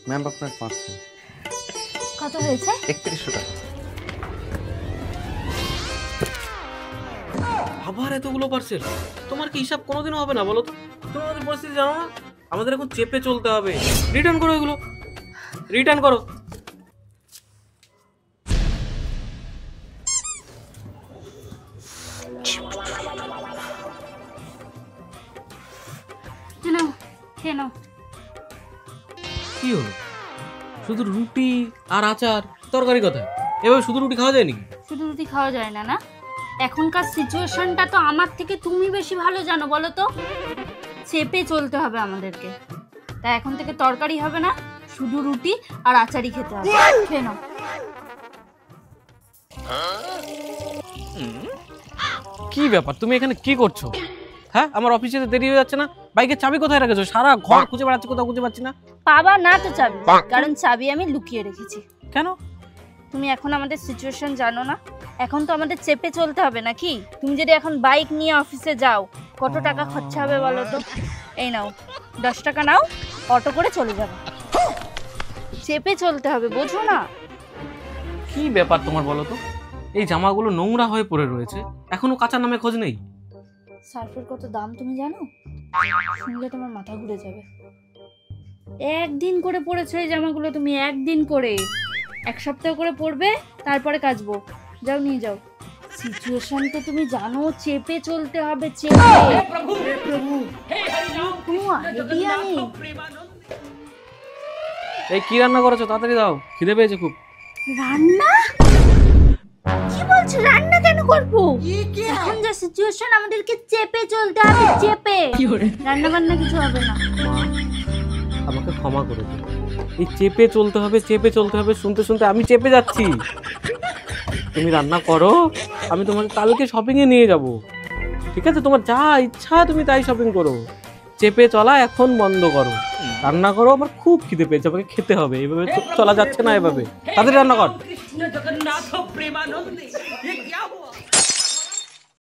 Ma'am আপনার parcel. কত হয়েছে? 3100 টাকা। আবার এতগুলো পার্সেল? তোমার কি হিসাব কোনোদিনও হবে না বলো তো? তুমি আমাদের পরিস্থিতি জানো না? আমাদের এখন চেপে চলতে হবে। রিটার্ন করো এগুলো, রিটার্ন করো। নাও, খেয়ে নাও। কি হলো? শুধু রুটি আর আচার, তরকারি কোথায়? এভাবে শুধু রুটি খাওয়া যায় নাকি? শুধু রুটি খাওয়া যায় না, না? এখনকার সিচুয়েশনটা তো আমার থেকে তুমি বেশি ভালো জানো, বলো তো? চেপে চলতে হবে আমাদেরকে। তাই এখন থেকে তরকারি হবে না, শুধু রুটি আর আচারই খেতে হবে। খেয়ে নাও। কি ব্যাপার, তুমি এখানে কি করছো? হ্যাঁ, আমার অফিসে দেরি হয়ে যাচ্ছে না? বাইকের চাবি কোথায় রেখেছো? সারা ঘর খুঁজে বেড়াচ্ছি, কোথাও খুঁজে পাচ্ছি না। পাবা না তো চাবি, কারণ চাবি আমি লুকিয়ে রেখেছি। কেন? তুমি এখন আমাদের সিচুয়েশন জানো না? এখন তো আমাদের চেপে চলতে হবে নাকি? তুমি যদি এখন বাইক নিয়ে অফিসে যাও, কত টাকা খরচা হবে বলো তো? এই নাও, 10 টাকা নাও, অটো করে চলে যাবে। চেপে চলতে হবে, বোঝো না? কি ব্যাপার তোমার বলো তো? এই জামাগুলো নোংরা হয়ে পড়ে রয়েছে, এখনো কাঁচা নামে খোঁজ নেই। সার্ফের কত দাম তুমি জানো? শুনলে তোমার মাথা ঘুরে যাবে। একদিন করে পরেছো এই জামাগুলো তুমি, একদিন করে। 1 সপ্তাহ করে পরবে, তারপরে কাচবো। যাও নিয়ে যাও। সিচুয়েশন তো তুমি জানো, চেপে চলতে হবে, চেপে। প্রভু প্রভু, হে হরি রাম কৃষ্ণ জগন্নাথ প্রেমানন্দ। এই কি রান্না করেছো? তাড়াতাড়ি দাও, খিদে পেয়েছে খুব। রান্না? কি বলছো? রান্না কেন করবো? এখন যা সিচুয়েশন, আমাদেরকে চেপে চলতে হবে, চেপে। রান্না বান্না কিছু হবে না। আমাকে ক্ষমা করে দিও। এই চেপে চলতে হবে, চেপে চলতে হবে শুনতে শুনতে আমি চেপে যাচ্ছি। তুমি রান্না করো, আমি তোমাকে কালকে শপিং এ নিয়ে যাব। ঠিক আছে? তোমার যা ইচ্ছা তুমি তাই শপিং করো। চেপে চলা এখন বন্ধ করো, রান্না করো। আমার খুব খিদে পেয়েছে, আমাকে খেতে হবে। এভাবে চলা যাচ্ছে না, এভাবে তাড়াতাড়ি রান্না কর। কৃষ্ণ জগন্নাথ প্রেমানন্দে।